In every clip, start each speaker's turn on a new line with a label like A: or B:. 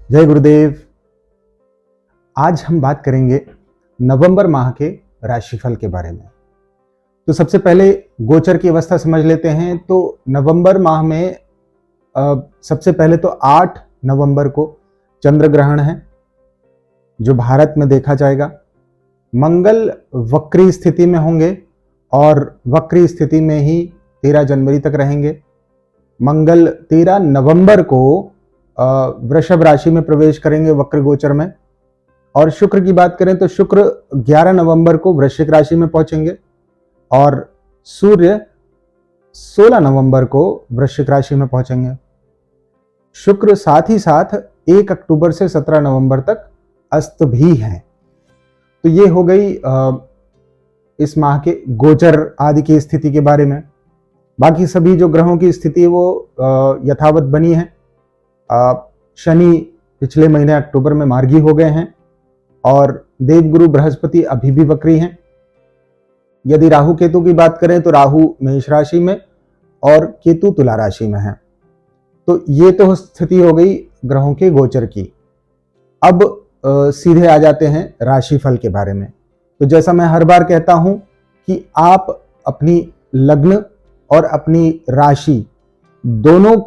A: जय गुरुदेव। आज हम बात करेंगे नवंबर माह के राशिफल के बारे में। तो सबसे पहले गोचर की अवस्था समझ लेते हैं। तो नवंबर माह में सबसे पहले तो 8 नवंबर को चंद्र ग्रहण है जो भारत में देखा जाएगा। मंगल वक्री स्थिति में होंगे और वक्री स्थिति में ही 13 जनवरी तक रहेंगे। मंगल 13 नवंबर को वृषभ राशि में प्रवेश करेंगे वक्र गोचर में। और शुक्र की बात करें तो शुक्र 11 नवंबर को वृश्चिक राशि में पहुंचेंगे और सूर्य 16 नवंबर को वृश्चिक राशि में पहुंचेंगे। शुक्र साथ ही साथ 1 अक्टूबर से 17 नवंबर तक अस्त भी हैं। तो ये हो गई इस माह के गोचर आदि की स्थिति के बारे में। बाकी सभी जो ग्रहों की स्थिति वो यथावत बनी है। शनि पिछले महीने अक्टूबर में मार्गी हो गए हैं और देवगुरु बृहस्पति अभी भी वक्री हैं। यदि राहु केतु की बात करें तो राहु मेष राशि में और केतु तुला राशि में है। तो ये तो स्थिति हो गई ग्रहों के गोचर की। अब सीधे आ जाते हैं राशिफल के बारे में। तो जैसा मैं हर बार कहता हूं कि आप अपनी लग्न और अपनी राशि दोनों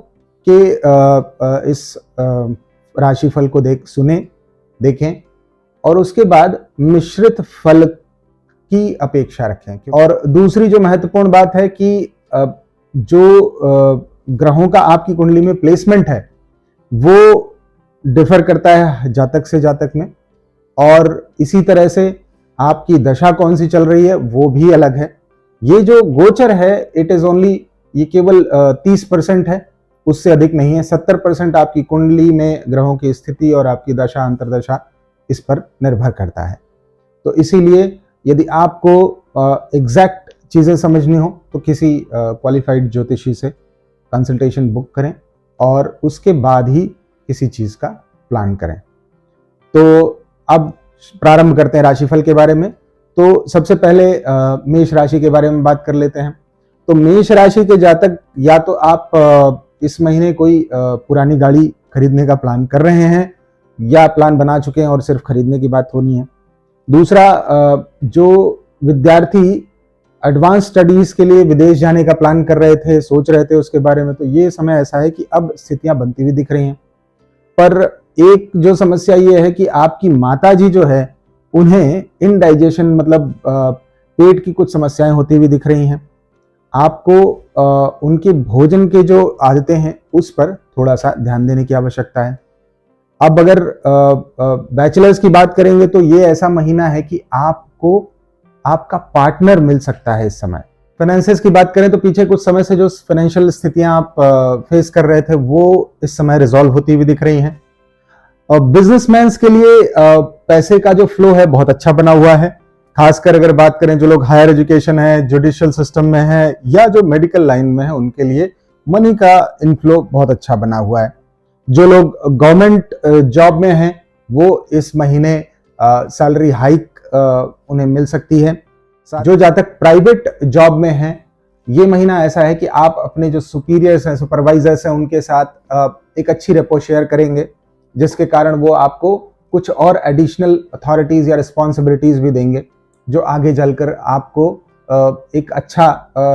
A: के इस राशिफल को देखें और उसके बाद मिश्रित फल की अपेक्षा रखें। और दूसरी जो महत्वपूर्ण बात है कि जो ग्रहों का आपकी कुंडली में प्लेसमेंट है वो डिफर करता है जातक से जातक में, और इसी तरह से आपकी दशा कौन सी चल रही है वो भी अलग है। ये जो गोचर है इट इज ओनली, ये केवल 30% है, उससे अधिक नहीं है। 70% आपकी कुंडली में ग्रहों की स्थिति और आपकी दशा अंतर्दशा इस पर निर्भर करता है। तो इसीलिए यदि आपको एग्जैक्ट चीजें समझनी हो तो किसी क्वालिफाइड ज्योतिषी से कंसल्टेशन बुक करें और उसके बाद ही किसी चीज का प्लान करें। तो अब प्रारंभ करते हैं राशिफल के बारे में। तो सबसे पहले मेष राशि के बारे में बात कर लेते हैं। तो मेष राशि के जातक या तो आप इस महीने कोई पुरानी गाड़ी खरीदने का प्लान कर रहे हैं या प्लान बना चुके हैं और सिर्फ खरीदने की बात होनी है। दूसरा, जो विद्यार्थी एडवांस स्टडीज के लिए विदेश जाने का प्लान कर रहे थे, सोच रहे थे उसके बारे में, तो ये समय ऐसा है कि अब स्थितियां बनती हुई दिख रही हैं। पर एक जो समस्या ये है कि आपकी माताजी जो है उन्हें इनडाइजेशन मतलब पेट की कुछ समस्याएं होती हुई दिख रही हैं। आपको उनके भोजन के जो आदतें हैं उस पर थोड़ा सा ध्यान देने की आवश्यकता है। अब अगर बैचलर्स की बात करेंगे तो ये ऐसा महीना है कि आपको आपका पार्टनर मिल सकता है इस समय। फाइनेंसेस की बात करें तो पीछे कुछ समय से जो फाइनेंशियल स्थितियां आप फेस कर रहे थे वो इस समय रिजॉल्व होती हुई दिख रही हैं। और बिजनेसमैन्स के लिए पैसे का जो फ्लो है बहुत अच्छा बना हुआ है। खासकर अगर बात करें जो लोग हायर एजुकेशन है, जुडिशियल सिस्टम में है या जो मेडिकल लाइन में है, उनके लिए मनी का इनफ्लो बहुत अच्छा बना हुआ है। जो लोग गवर्नमेंट जॉब में हैं वो इस महीने सैलरी हाइक उन्हें मिल सकती है। जो जातक प्राइवेट जॉब में हैं, ये महीना ऐसा है कि आप अपने जो सुपीरियर्स हैं, सुपरवाइजर्स हैं, उनके साथ एक अच्छी रेपो शेयर करेंगे, जिसके कारण वो आपको कुछ और एडिशनल अथॉरिटीज या रिस्पॉन्सिबिलिटीज भी देंगे जो आगे चलकर आपको एक अच्छा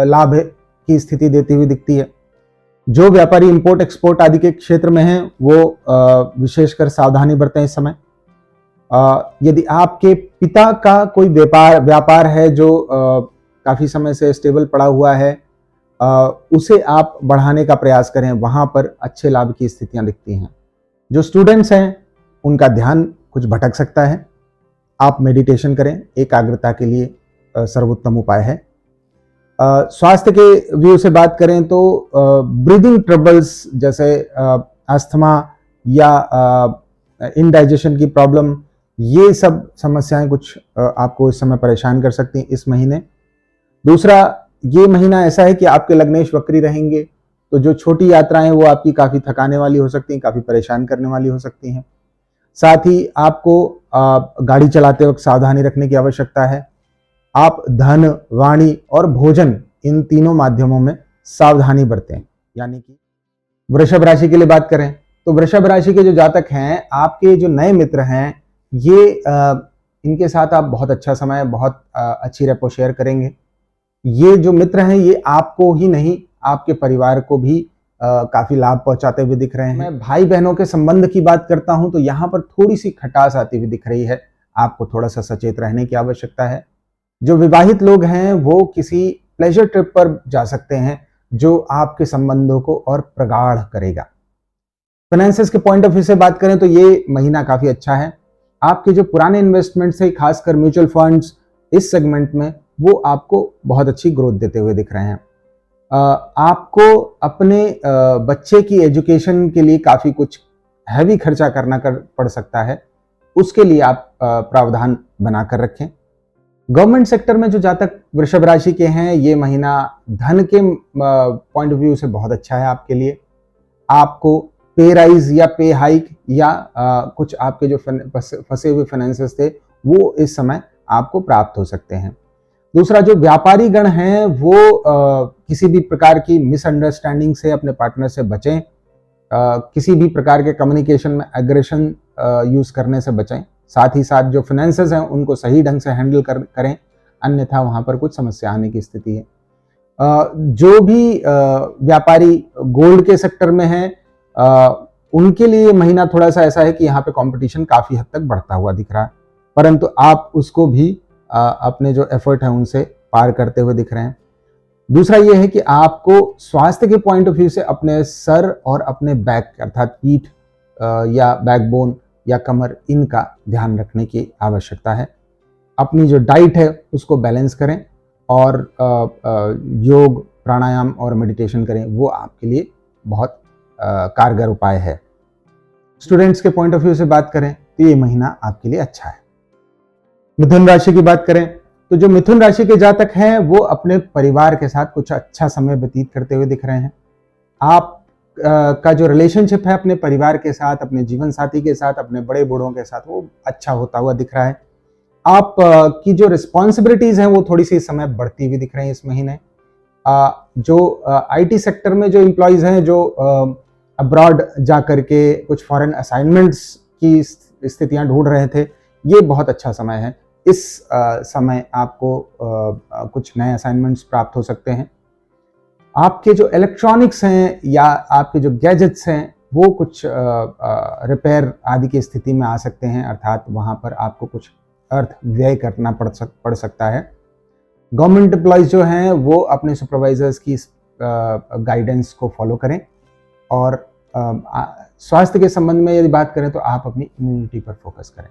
A: लाभ की स्थिति देती हुई दिखती है। जो व्यापारी इंपोर्ट एक्सपोर्ट आदि के क्षेत्र में हैं वो विशेषकर सावधानी बरतें इस समय। यदि आपके पिता का कोई व्यापार है जो काफी समय से स्टेबल पड़ा हुआ है, उसे आप बढ़ाने का प्रयास करें, वहां पर अच्छे लाभ की स्थितियां दिखती हैं। जो स्टूडेंट्स हैं उनका ध्यान कुछ भटक सकता है, आप मेडिटेशन करें, एकाग्रता के लिए सर्वोत्तम उपाय है। स्वास्थ्य के व्यू से बात करें तो ब्रीदिंग ट्रबल्स जैसे अस्थमा या इनडाइजेशन की प्रॉब्लम, ये सब समस्याएं कुछ आपको इस समय परेशान कर सकती हैं इस महीने। दूसरा, ये महीना ऐसा है कि आपके लग्नेश वक्री रहेंगे, तो जो छोटी यात्राएं वो आपकी काफी थकाने वाली हो सकती हैं, काफी परेशान करने वाली हो सकती हैं। साथ ही आपको गाड़ी चलाते वक्त सावधानी रखने की आवश्यकता है। आप धन, वाणी और भोजन, इन तीनों माध्यमों में सावधानी बरतें। यानी कि वृषभ राशि के लिए बात करें तो वृषभ राशि के जो जातक हैं, आपके जो नए मित्र हैं, ये इनके साथ आप बहुत अच्छा समय, बहुत अच्छी रेपो शेयर करेंगे। ये जो मित्र हैं, ये आपको ही नहीं, आपके परिवार को भी काफी लाभ पहुंचाते हुए दिख रहे हैं। मैं भाई बहनों के संबंध की बात करता हूं तो यहाँ पर थोड़ी सी खटास आती हुई दिख रही है। आपको थोड़ा सा सचेत रहने की आवश्यकता है। जो विवाहित लोग हैं वो किसी प्लेजर ट्रिप पर जा सकते हैं जो आपके संबंधों को और प्रगाढ़ करेगा। फाइनेंसेस के पॉइंट ऑफ व्यू से बात करें तो ये महीना काफी अच्छा है। आपके जो पुराने इन्वेस्टमेंट से, खासकर म्यूचुअल फंड्स, इस सेगमेंट में वो आपको बहुत अच्छी ग्रोथ देते हुए दिख रहे हैं। आपको अपने बच्चे की एजुकेशन के लिए काफी कुछ हैवी खर्चा करना पड़ सकता है, उसके लिए आप प्रावधान बनाकर रखें। गवर्नमेंट सेक्टर में जो जातक वृषभ राशि के हैं, ये महीना धन के पॉइंट ऑफ व्यू से बहुत अच्छा है आपके लिए। आपको पे राइज या पे हाइक या कुछ आपके जो फंसे हुए फाइनेंसेस थे वो इस समय आपको प्राप्त हो सकते हैं। दूसरा, जो व्यापारी गण हैं वो किसी भी प्रकार की मिसअंडरस्टैंडिंग से अपने पार्टनर से बचें। किसी भी प्रकार के कम्युनिकेशन में एग्रेशन यूज करने से बचें। साथ ही साथ जो फाइनेंसेस हैं उनको सही ढंग से हैंडल करें, अन्यथा वहां पर कुछ समस्या आने की स्थिति है। जो भी व्यापारी गोल्ड के सेक्टर में हैं, उनके लिए महीना थोड़ा सा ऐसा है कि यहाँ पे कंपटीशन काफी हद तक बढ़ता हुआ दिख रहा है, परंतु आप उसको भी अपने जो एफर्ट है उनसे पार करते हुए दिख रहे हैं। दूसरा ये है कि आपको स्वास्थ्य के पॉइंट ऑफ व्यू से अपने सर और अपने बैक, अर्थात पीठ या बैकबोन या कमर, इनका ध्यान रखने की आवश्यकता है। अपनी जो डाइट है उसको बैलेंस करें और योग, प्राणायाम और मेडिटेशन करें, वो आपके लिए बहुत कारगर उपाय है। स्टूडेंट्स के पॉइंट ऑफ व्यू से बात करें तो ये महीना आपके लिए अच्छा है। मिथुन राशि की बात करें तो जो मिथुन राशि के जातक हैं वो अपने परिवार के साथ कुछ अच्छा समय व्यतीत करते हुए दिख रहे हैं। आप का जो रिलेशनशिप है अपने परिवार के साथ, अपने जीवन साथी के साथ, अपने बड़े बूढ़ों के साथ, वो अच्छा होता हुआ दिख रहा है। आप की जो रिस्पॉन्सिबिलिटीज हैं वो थोड़ी सी समय बढ़ती हुई दिख रही है इस महीने। जो आईटी सेक्टर में जो एम्प्लॉयज हैं, जो अब्रॉड जा करके कुछ फॉरेन असाइनमेंट्स की स्थितियां ढूंढ रहे थे, ये बहुत अच्छा समय है। इस समय आपको कुछ नए असाइनमेंट्स प्राप्त हो सकते हैं। आपके जो इलेक्ट्रॉनिक्स हैं या आपके जो गैजेट्स हैं वो कुछ रिपेयर आदि की स्थिति में आ सकते हैं, अर्थात वहां पर आपको कुछ अर्थ व्यय करना पड़ सकता है। गवर्नमेंट एम्प्लॉयज जो हैं वो अपने सुपरवाइजर्स की गाइडेंस को फॉलो करें। और स्वास्थ्य के संबंध में यदि बात करें तो आप अपनी इम्यूनिटी पर फोकस करें।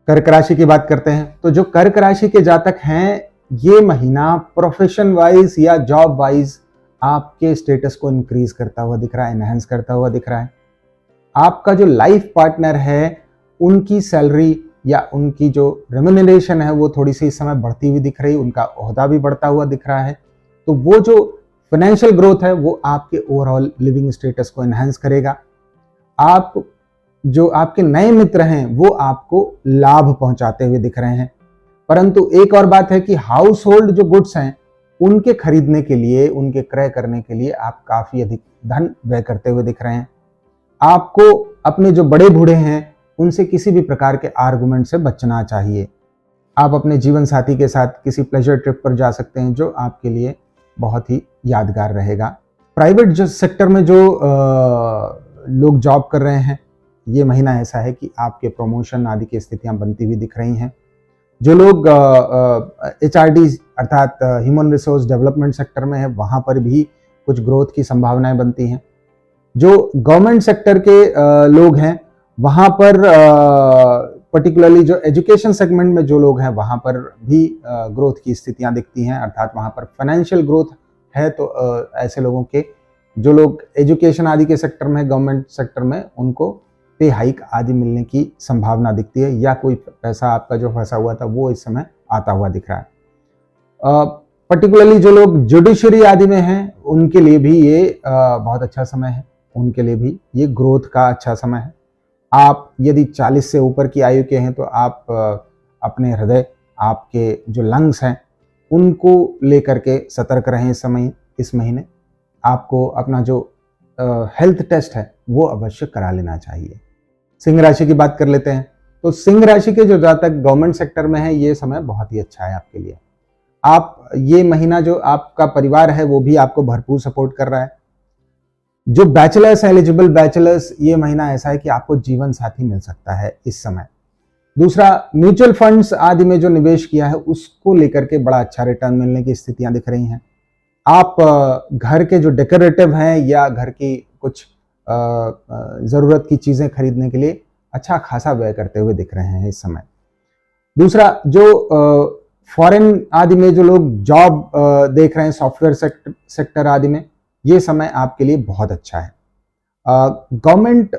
A: कर्क राशि की बात करते हैं तो जो कर्क राशि के जातक हैं, ये महीना प्रोफेशन वाइज या जॉब वाइज आपके स्टेटस को इंक्रीज करता हुआ दिख रहा है, एनहांस करता हुआ दिख रहा है। आपका जो लाइफ पार्टनर है, उनकी सैलरी या उनकी जो रेम्यूनरेशन है वो थोड़ी सी इस समय बढ़ती हुई दिख रही है, उनका ओहदा भी बढ़ता हुआ दिख रहा है। तो वो जो फाइनेंशियल ग्रोथ है वो आपके ओवरऑल लिविंग स्टेटस को एनहांस करेगा। आप जो आपके नए मित्र हैं वो आपको लाभ पहुंचाते हुए दिख रहे हैं। परंतु एक और बात है कि हाउस होल्ड जो गुड्स हैं उनके खरीदने के लिए, उनके क्रय करने के लिए आप काफी अधिक धन व्यय करते हुए दिख रहे हैं। आपको अपने जो बड़े बूढ़े हैं उनसे किसी भी प्रकार के आर्गुमेंट से बचना चाहिए। आप अपने जीवन साथी के साथ किसी प्लेजर ट्रिप पर जा सकते हैं जो आपके लिए बहुत ही यादगार रहेगा। प्राइवेट जो सेक्टर में जो लोग जॉब कर रहे हैं, ये महीना ऐसा है कि आपके प्रमोशन आदि की स्थितियां बनती हुई दिख रही हैं। जो लोग HRD अर्थात ह्यूमन रिसोर्स डेवलपमेंट सेक्टर में है, वहां पर भी कुछ ग्रोथ की संभावनाएं बनती हैं। जो गवर्नमेंट सेक्टर के लोग हैं वहां पर पर्टिकुलरली जो एजुकेशन सेगमेंट में जो लोग हैं वहां पर भी ग्रोथ की स्थितियां दिखती हैं, अर्थात वहां पर फाइनेंशियल ग्रोथ है। तो ऐसे लोगों के, जो लोग एजुकेशन आदि के सेक्टर में, गवर्नमेंट सेक्टर में, उनको पे हाइक आदि मिलने की संभावना दिखती है, या कोई पैसा आपका जो फंसा हुआ था वो इस समय आता हुआ दिख रहा है। पर्टिकुलरली जो लोग जुडिशरी आदि में हैं उनके लिए भी ये बहुत अच्छा समय है, उनके लिए भी ये ग्रोथ का अच्छा समय है। आप यदि 40 से ऊपर की आयु के हैं तो आप अपने हृदय, आपके जो लंग्स हैं उनको लेकर के सतर्क रहें इस महीने। आपको अपना जो हेल्थ टेस्ट है वो अवश्य करा लेना चाहिए। सिंह राशि की बात कर लेते हैं। तो सिंह राशि के जो जातक गवर्नमेंट सेक्टर में है, ये समय बहुत ही अच्छा है आपके लिए। आप ये महीना जो आपका परिवार है वो भी आपको भरपूर सपोर्ट कर रहा है। जो बैचलर्स, एलिजिबल बैचलर्स, ये महीना ऐसा है कि आपको जीवन साथी मिल सकता है इस समय। दूसरा, म्यूचुअल फंड्स आदि में जो निवेश किया है उसको लेकर के बड़ा अच्छा रिटर्न मिलने की स्थितियां दिख रही हैं। आप घर के जो डेकोरेटिव हैं या घर की कुछ जरूरत की चीजें खरीदने के लिए अच्छा खासा व्यय करते हुए दिख रहे हैं इस समय। दूसरा, जो फॉरेन आदि में जो लोग जॉब देख रहे हैं, सॉफ्टवेयर सेक्टर आदि में, ये समय आपके लिए बहुत अच्छा है। गवर्नमेंट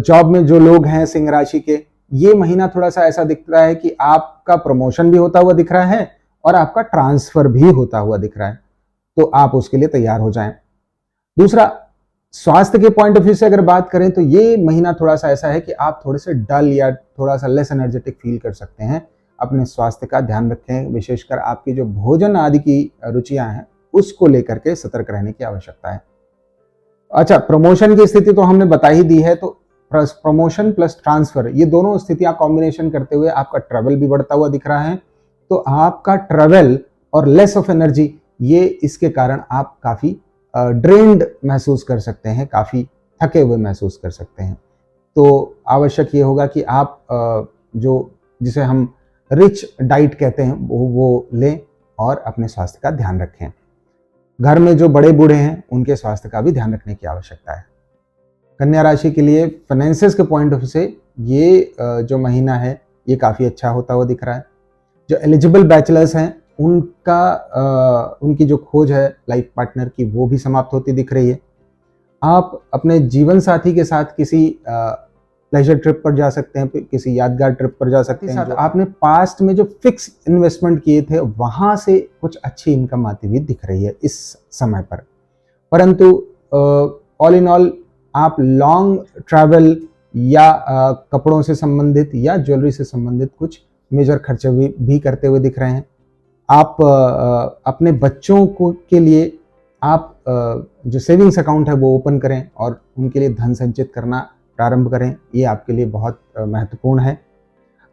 A: जॉब में जो लोग हैं सिंह राशि के, ये महीना थोड़ा सा ऐसा दिख रहा है कि आपका प्रमोशन भी होता हुआ दिख रहा है और आपका ट्रांसफर भी होता हुआ दिख रहा है, तो आप उसके लिए तैयार हो जाएं। दूसरा, स्वास्थ्य के पॉइंट ऑफ व्यू से अगर बात करें तो ये महीना थोड़ा सा ऐसा है कि आप थोड़े से डल या थोड़ा सा लेस एनर्जेटिक फील कर सकते हैं। अपने स्वास्थ्य का ध्यान रखें, विशेषकर आपकी जो भोजन आदि की रुचियां हैं उसको लेकर के सतर्क रहने की आवश्यकता है। अच्छा, प्रमोशन की स्थिति तो हमने बता ही दी है, तो प्रमोशन प्लस ट्रांसफर, ये दोनों स्थितियां कॉम्बिनेशन करते हुए आपका ट्रैवल भी बढ़ता हुआ दिख रहा है। तो आपका ट्रैवल और लेस ऑफ एनर्जी, ये इसके कारण आप काफी ड्रेन्ड महसूस कर सकते हैं, काफी थके हुए महसूस कर सकते हैं। तो आवश्यक ये होगा कि आप जो जिसे हम रिच डाइट कहते हैं वो लें और अपने स्वास्थ्य का ध्यान रखें। घर में जो बड़े बूढ़े हैं उनके स्वास्थ्य का भी ध्यान रखने की आवश्यकता है। कन्या राशि के लिए फाइनेंसेस के पॉइंट ऑफ व्यू से ये जो महीना है ये काफ़ी अच्छा होता हुआ दिख रहा है। जो एलिजिबल बैचलर्स हैं उनकी जो खोज है लाइफ पार्टनर की वो भी समाप्त होती दिख रही है। आप अपने जीवन साथी के साथ किसी प्लेजर ट्रिप पर जा सकते हैं, किसी यादगार ट्रिप पर जा सकते हैं। आपने पास्ट में जो फिक्स इन्वेस्टमेंट किए थे वहां से कुछ अच्छी इनकम आती हुई दिख रही है इस समय पर। परंतु ऑल इन ऑल आप लॉन्ग ट्रैवल या कपड़ों से संबंधित या ज्वेलरी से संबंधित कुछ मेजर खर्चे भी करते हुए दिख रहे हैं। आप अपने बच्चों को के लिए आप जो सेविंग्स अकाउंट है वो ओपन करें और उनके लिए धन संचित करना प्रारंभ करें, ये आपके लिए बहुत महत्वपूर्ण है।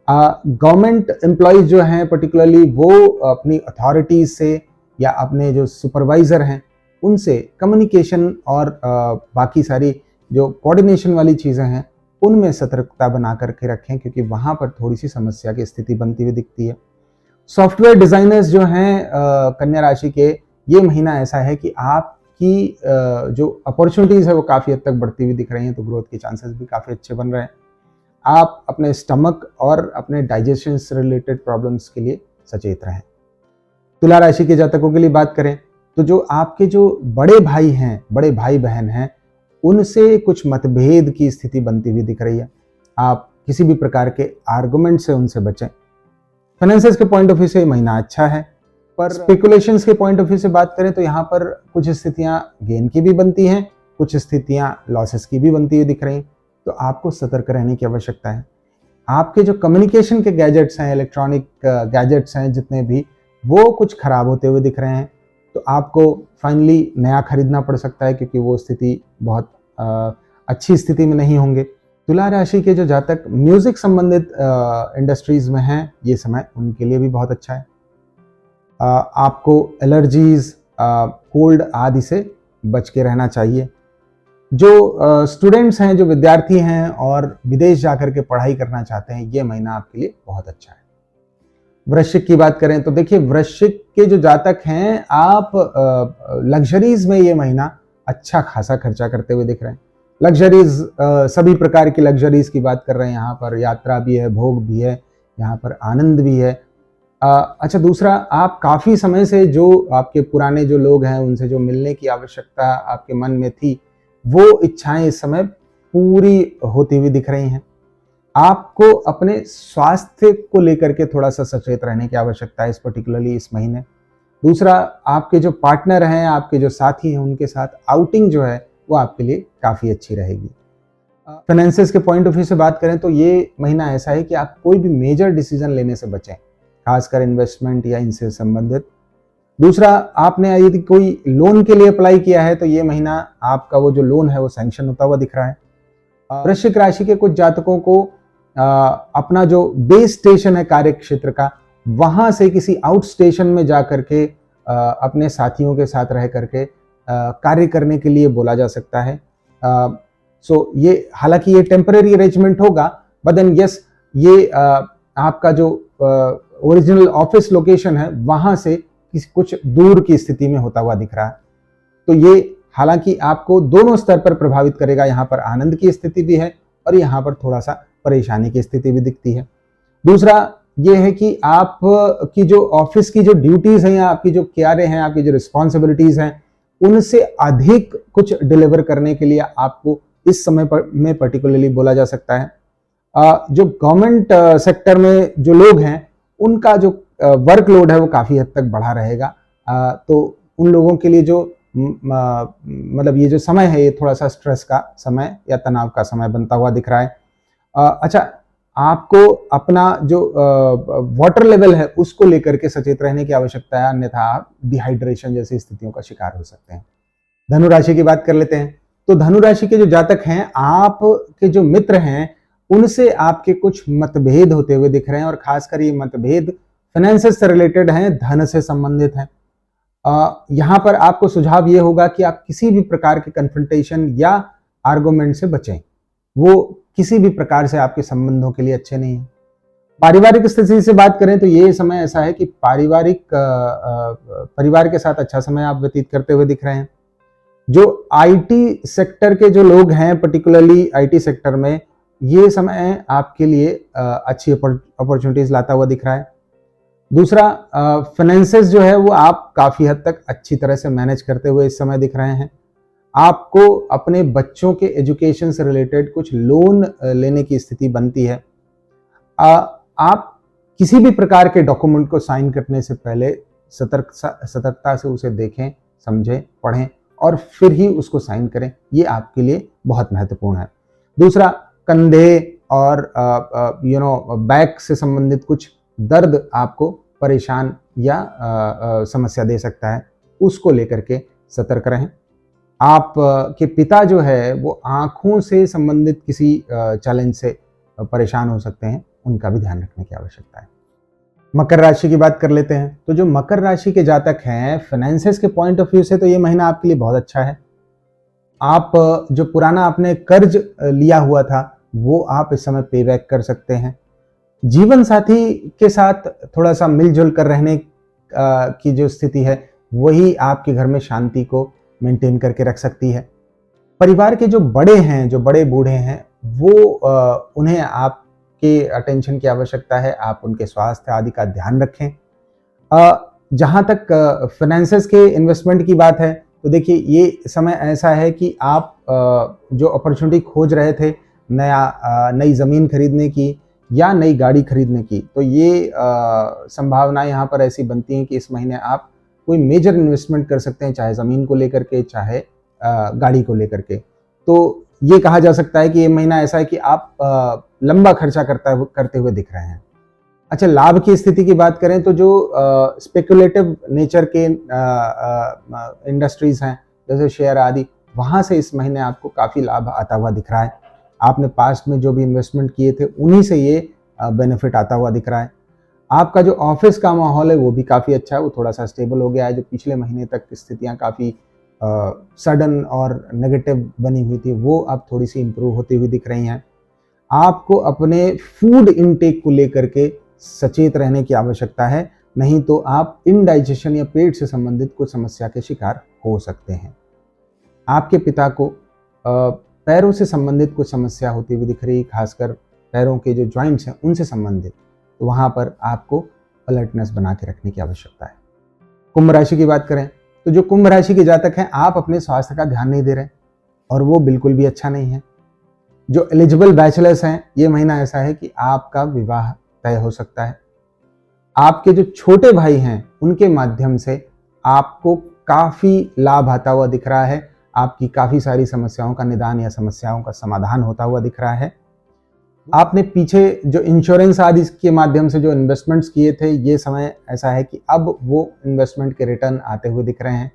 A: गवर्नमेंट एम्प्लॉयज जो हैं पर्टिकुलरली वो अपनी अथॉरिटीज से या अपने जो सुपरवाइजर हैं उनसे कम्युनिकेशन और बाकी सारी जो कोऑर्डिनेशन वाली चीज़ें हैं उनमें सतर्कता बना करके रखें, क्योंकि वहाँ पर थोड़ी सी समस्या की स्थिति बनती हुई दिखती है। सॉफ्टवेयर डिज़ाइनर्स जो हैं कन्या राशि के, ये महीना ऐसा है कि आपकी जो अपॉर्चुनिटीज़ है वो काफ़ी हद तक बढ़ती हुई दिख रही हैं, तो ग्रोथ के चांसेस भी काफ़ी अच्छे बन रहे हैं। आप अपने स्टमक और अपने डाइजेशन से रिलेटेड प्रॉब्लम्स के लिए सचेत रहें। तुला राशि के जातकों के लिए बात करें तो जो आपके जो बड़े भाई हैं, बड़े भाई बहन हैं, उनसे कुछ मतभेद की स्थिति बनती हुई दिख रही है। आप किसी भी प्रकार के आर्गुमेंट से उनसे बचें। फाइनेंसेस के पॉइंट ऑफ व्यू से महीना अच्छा है, पर स्पेकुलेशंस के पॉइंट ऑफ व्यू से बात करें तो यहाँ पर कुछ स्थितियाँ गेन की भी बनती हैं, कुछ स्थितियाँ लॉसेस की भी बनती हुई दिख रही, तो आपको सतर्क रहने की आवश्यकता है। आपके जो कम्युनिकेशन के गैजेट्स हैं, इलेक्ट्रॉनिक गैजेट्स हैं जितने भी, वो कुछ खराब होते हुए दिख रहे हैं, तो आपको फाइनली नया खरीदना पड़ सकता है, क्योंकि वो स्थिति बहुत अच्छी स्थिति में नहीं होंगे। तुला राशि के जो जातक म्यूजिक संबंधित इंडस्ट्रीज में हैं, ये समय उनके लिए भी बहुत अच्छा है। आपको एलर्जीज, कोल्ड आदि से बच के रहना चाहिए। जो स्टूडेंट्स हैं, जो विद्यार्थी हैं और विदेश जाकर के पढ़ाई करना चाहते हैं, ये महीना आपके लिए बहुत अच्छा है। वृश्चिक की बात करें तो देखिए, वृश्चिक के जो जातक हैं, आप लग्जरीज में ये महीना अच्छा खासा खर्चा करते हुए दिख रहे हैं। लग्जरीज, सभी प्रकार की लग्जरीज की बात कर रहे हैं। यहाँ पर यात्रा भी है, भोग भी है, यहाँ पर आनंद भी है। अच्छा, दूसरा, आप काफ़ी समय से जो आपके पुराने जो लोग हैं उनसे जो मिलने की आवश्यकता आपके मन में थी, वो इच्छाएं इस समय पूरी होती हुई दिख रही हैं। आपको अपने स्वास्थ्य को लेकर के थोड़ा सा सचेत रहने की आवश्यकता है, इस पर्टिकुलरली इस महीने। दूसरा, आपके जो पार्टनर हैं, आपके जो साथी हैं, उनके साथ आउटिंग जो है वो आपके लिए काफ़ी अच्छी रहेगी। फाइनेंसेस के पॉइंट ऑफ व्यू से बात करें तो ये महीना ऐसा है कि आप कोई भी मेजर डिसीजन लेने से बचें, खासकर इन्वेस्टमेंट या इनसे संबंधित। दूसरा, आपने यदि कोई लोन के लिए अप्लाई किया है तो ये महीना आपका वो जो लोन है वो सैंक्शन होता हुआ दिख रहा है। वृश्चिक राशि के कुछ जातकों को अपना जो बेस स्टेशन है कार्य क्षेत्र का, वहां से किसी आउट स्टेशन में जा करके अपने साथियों के साथ रह करके कार्य करने के लिए बोला जा सकता है। सो ये हालांकि ये टेम्पररी अरेंजमेंट होगा, बट देन यस, ये आपका जो ओरिजिनल ऑफिस लोकेशन है वहां से कुछ दूर की स्थिति में होता हुआ दिख रहा है। तो ये हालांकि आपको दोनों स्तर पर प्रभावित करेगा, यहाँ पर आनंद की स्थिति भी है और यहाँ पर थोड़ा सा परेशानी की स्थिति भी दिखती है। दूसरा ये है कि आप की जो ऑफिस की जो ड्यूटीज हैं या आपकी जो कार्य हैं, आपकी जो रिस्पॉन्सिबिलिटीज हैं, उनसे अधिक कुछ डिलीवर करने के लिए आपको इस समय पर में पर्टिकुलरली बोला जा सकता है। जो गवर्नमेंट सेक्टर में जो लोग हैं उनका जो वर्कलोड है वो काफ़ी हद तक बढ़ा रहेगा। तो उन लोगों के लिए जो मतलब ये जो समय है ये थोड़ा सा स्ट्रेस का समय या तनाव का समय बनता हुआ दिख रहा है। अच्छा, आपको अपना जो वाटर लेवल है उसको लेकर के सचेत रहने की आवश्यकता है, अन्यथा आप डिहाइड्रेशन जैसी स्थितियों का शिकार हो सकते हैं। धनु राशि की बात कर लेते हैं। तो धनु राशि के जो जातक हैं, आपके जो मित्र हैं उनसे आपके कुछ मतभेद होते हुए दिख रहे हैं और खासकर ये मतभेद फाइनेंसेस से रिलेटेड हैं, धन से संबंधित हैं। यहाँ पर आपको सुझाव ये होगा कि आप किसी भी प्रकार के कन्फ्रंटेशन या आर्गुमेंट से बचें, वो किसी भी प्रकार से आपके संबंधों के लिए अच्छे नहीं है। पारिवारिक स्थिति से बात करें तो ये समय ऐसा है कि परिवार के साथ अच्छा समय आप व्यतीत करते हुए दिख रहे हैं। जो आईटी सेक्टर के जो लोग हैं, पर्टिकुलरली आईटी सेक्टर में, ये समय आपके लिए अच्छी अपॉर्चुनिटीज लाता हुआ दिख रहा है। दूसरा, फाइनेंसेस जो है वो आप काफ़ी हद तक अच्छी तरह से मैनेज करते हुए इस समय दिख रहे हैं। आपको अपने बच्चों के एजुकेशन से रिलेटेड कुछ लोन लेने की स्थिति बनती है। आप किसी भी प्रकार के डॉक्यूमेंट को साइन करने से पहले सतर्कता से उसे देखें, समझें, पढ़ें और फिर ही उसको साइन करें। ये आपके लिए बहुत महत्वपूर्ण है। दूसरा, कंधे और बैक से संबंधित कुछ दर्द आपको परेशान या समस्या दे सकता है, उसको लेकर के सतर्क रहें। आप के पिता जो है वो आँखों से संबंधित किसी चैलेंज से परेशान हो सकते हैं, उनका भी ध्यान रखने की आवश्यकता है। मकर राशि की बात कर लेते हैं। तो जो मकर राशि के जातक हैं, फाइनेंसेस के पॉइंट ऑफ व्यू से तो ये महीना आपके लिए बहुत अच्छा है। आप जो पुराना आपने कर्ज लिया हुआ था वो आप इस समय पे बैक कर सकते हैं। जीवन साथी के साथ थोड़ा सा मिलजुल कर रहने की जो स्थिति है वही आपके घर में शांति को मेंटेन करके रख सकती है। परिवार के जो बड़े हैं, जो बड़े बूढ़े हैं, वो उन्हें आपके अटेंशन की आवश्यकता है। आप उनके स्वास्थ्य आदि का ध्यान रखें। जहाँ तक फाइनेंसेस के इन्वेस्टमेंट की बात है तो देखिए, ये समय ऐसा है कि आप जो अपॉर्चुनिटी खोज रहे थे नई ज़मीन खरीदने की या नई गाड़ी खरीदने की, तो ये संभावना यहाँ पर ऐसी बनती है कि इस महीने आप कोई मेजर इन्वेस्टमेंट कर सकते हैं, चाहे ज़मीन को लेकर के, चाहे गाड़ी को लेकर के। तो ये कहा जा सकता है कि ये महीना ऐसा है कि आप लंबा खर्चा करते हुए दिख रहे हैं। अच्छा, लाभ की स्थिति की बात करें तो जो स्पेकुलेटिव नेचर के इंडस्ट्रीज हैं जैसे शेयर आदि, वहाँ से इस महीने आपको काफ़ी लाभ आता हुआ दिख रहा है। आपने पास्ट में जो भी इन्वेस्टमेंट किए थे उन्हीं से ये बेनिफिट आता हुआ दिख रहा है। आपका जो ऑफिस का माहौल है वो भी काफ़ी अच्छा है, वो थोड़ा सा स्टेबल हो गया है। जो पिछले महीने तक स्थितियाँ काफ़ी सडन और नेगेटिव बनी हुई थी वो अब थोड़ी सी इम्प्रूव होती हुई दिख रही हैं। आपको अपने फूड इनटेक को लेकर के सचेत रहने की आवश्यकता है, नहीं तो आप इनडाइजेशन या पेट से संबंधित कुछ समस्या के शिकार हो सकते हैं। आपके पिता को पैरों से संबंधित कुछ समस्या होती हुई दिख रही, खासकर पैरों के जो जॉइंट्स हैं उनसे संबंधित, तो वहाँ पर आपको अलर्टनेस बना के रखने की आवश्यकता है। कुंभ राशि की बात करें तो जो कुंभ राशि के जातक हैं, आप अपने स्वास्थ्य का ध्यान नहीं दे रहे और वो बिल्कुल भी अच्छा नहीं है। जो एलिजिबल बैचलर्स हैं, ये महीना ऐसा है कि आपका विवाह तय हो सकता है। आपके जो छोटे भाई हैं उनके माध्यम से आपको काफ़ी लाभ आता हुआ दिख रहा है। आपकी काफ़ी सारी समस्याओं का निदान या समस्याओं का समाधान होता हुआ दिख रहा है। आपने पीछे जो इंश्योरेंस आदि के माध्यम से जो इन्वेस्टमेंट्स किए थे, ये समय ऐसा है कि अब वो इन्वेस्टमेंट के रिटर्न आते हुए दिख रहे हैं।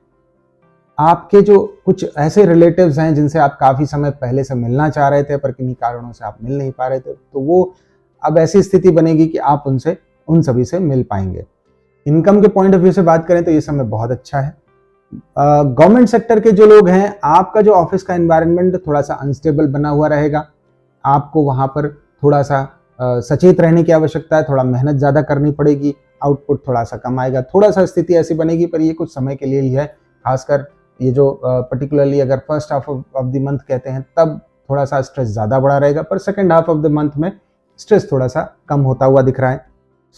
A: आपके जो कुछ ऐसे रिलेटिव्स हैं जिनसे आप काफ़ी समय पहले से मिलना चाह रहे थे पर किन्हीं कारणों से आप मिल नहीं पा रहे थे, तो वो अब ऐसी स्थिति बनेगी कि आप उनसे उन सभी से मिल पाएंगे। इनकम के पॉइंट ऑफ व्यू से बात करें तो ये समय बहुत अच्छा है। गवर्नमेंट सेक्टर के जो लोग हैं, आपका जो ऑफिस का एनवायरनमेंट थोड़ा सा अनस्टेबल बना हुआ रहेगा। आपको वहाँ पर थोड़ा सा सचेत रहने की आवश्यकता है, थोड़ा मेहनत ज़्यादा करनी पड़ेगी, आउटपुट थोड़ा सा कम आएगा, थोड़ा सा स्थिति ऐसी बनेगी, पर ये कुछ समय के लिए ही है। खासकर ये जो पर्टिकुलरली अगर first half of the month कहते हैं तब थोड़ा सा स्ट्रेस ज़्यादा बढ़ा रहेगा, पर second half of the month में स्ट्रेस थोड़ा सा कम होता हुआ दिख रहा है।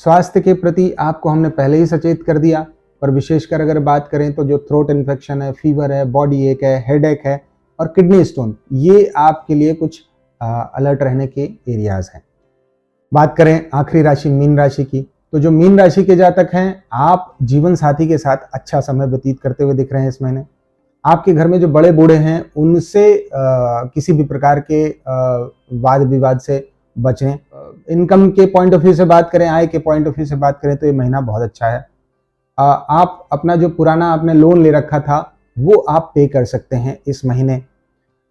A: स्वास्थ्य के प्रति आपको हमने पहले ही सचेत कर दिया, पर विशेषकर अगर बात करें तो जो थ्रोट इन्फेक्शन है, फीवर है, बॉडी एक है, हेडेक है और किडनी स्टोन, ये आपके लिए कुछ अलर्ट रहने के एरियाज हैं। बात करें आखिरी राशि मीन राशि की, तो जो मीन राशि के जातक हैं, आप जीवन साथी के साथ अच्छा समय व्यतीत करते हुए दिख रहे हैं इस महीने। आपके घर में जो बड़े बूढ़े हैं उनसे किसी भी प्रकार के वाद विवाद से बचें। इनकम के पॉइंट ऑफ व्यू से बात करें, आय के पॉइंट ऑफ व्यू से बात करें तो ये महीना बहुत अच्छा है। आप अपना जो पुराना आपने लोन ले रखा था वो आप पे कर सकते हैं इस महीने।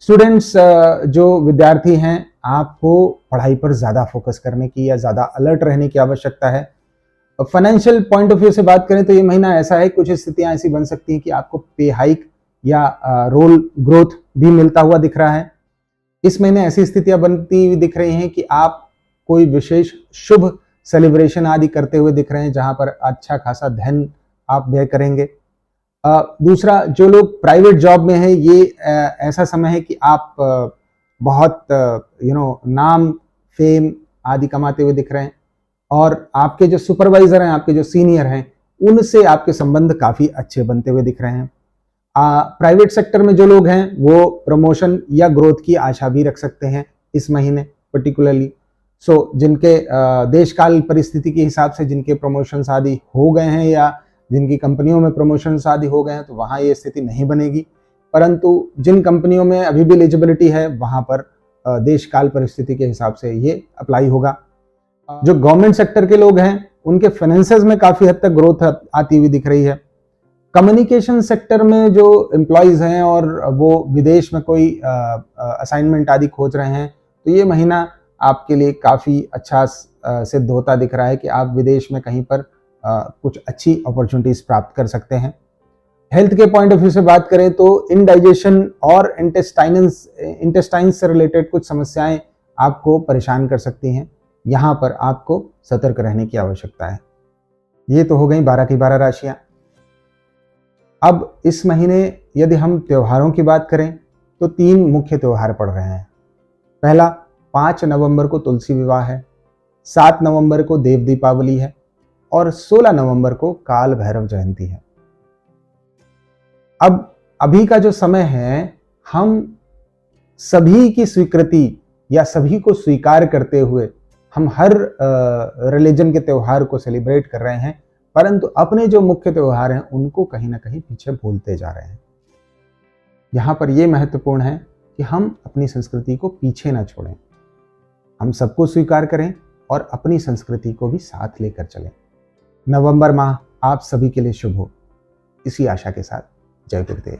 A: स्टूडेंट्स, जो विद्यार्थी हैं, आपको पढ़ाई पर ज़्यादा फोकस करने की या ज़्यादा अलर्ट रहने की आवश्यकता है। फाइनेंशियल पॉइंट ऑफ व्यू से बात करें तो ये महीना ऐसा है, कुछ स्थितियां ऐसी बन सकती हैं कि आपको पे हाइक या रोल ग्रोथ भी मिलता हुआ दिख रहा है। इस महीने ऐसी स्थितियां बनती हुई दिख रही हैं कि आप कोई विशेष शुभ सेलिब्रेशन आदि करते हुए दिख रहे हैं, जहां पर अच्छा खासा धन आप व्यय करेंगे। दूसरा, जो लोग प्राइवेट जॉब में हैं, ये ऐसा समय है कि आप बहुत नाम फेम आदि कमाते हुए दिख रहे हैं, और आपके जो सुपरवाइजर हैं, आपके जो सीनियर हैं, उनसे आपके संबंध काफ़ी अच्छे बनते हुए दिख रहे हैं। प्राइवेट सेक्टर में जो लोग हैं वो प्रमोशन या ग्रोथ की आशा भी रख सकते हैं इस महीने पर्टिकुलरली। जिनके देशकाल परिस्थिति के हिसाब से जिनके प्रमोशंस आदि हो गए हैं या जिनकी कंपनियों में प्रमोशंस आदि हो गए हैं, तो वहाँ ये स्थिति नहीं बनेगी, परंतु जिन कंपनियों में अभी भी एलिजिबिलिटी है वहाँ पर देशकाल परिस्थिति के हिसाब से ये अप्लाई होगा। जो गवर्नमेंट सेक्टर के लोग हैं उनके फाइनेंसेस में काफ़ी हद तक ग्रोथ आती हुई दिख रही है। कम्युनिकेशन सेक्टर में जो एम्प्लॉयज़ हैं और वो विदेश में कोई असाइनमेंट आदि खोज रहे हैं, तो ये महीना आपके लिए काफ़ी अच्छा सिद्ध होता दिख रहा है कि आप विदेश में कहीं पर कुछ अच्छी अपॉर्चुनिटीज़ प्राप्त कर सकते हैं। हेल्थ के पॉइंट ऑफ व्यू से बात करें तो इंडाइजेशन और इंटेस्टाइन्स से रिलेटेड कुछ समस्याएं आपको परेशान कर सकती हैं। यहाँ पर आपको सतर्क रहने की आवश्यकता है। ये तो हो गई 12 की 12 राशियां। अब इस महीने यदि हम त्योहारों की बात करें तो 3 मुख्य त्योहार पड़ रहे हैं। पहला, 5 नवंबर को तुलसी विवाह है, 7 नवंबर को देव दीपावली है और 16 नवंबर को काल भैरव जयंती है। अब अभी का जो समय है, हम सभी की स्वीकृति या सभी को स्वीकार करते हुए हम हर रिलीजन के त्यौहार को सेलिब्रेट कर रहे हैं, परंतु अपने जो मुख्य त्यौहार हैं उनको कहीं ना कहीं पीछे भूलते जा रहे हैं। यहाँ पर यह महत्वपूर्ण है कि हम अपनी संस्कृति को पीछे ना छोड़ें, हम सबको स्वीकार करें और अपनी संस्कृति को भी साथ लेकर चलें। नवंबर माह आप सभी के लिए शुभ हो, इसी आशा के साथ जय गुरुदेव।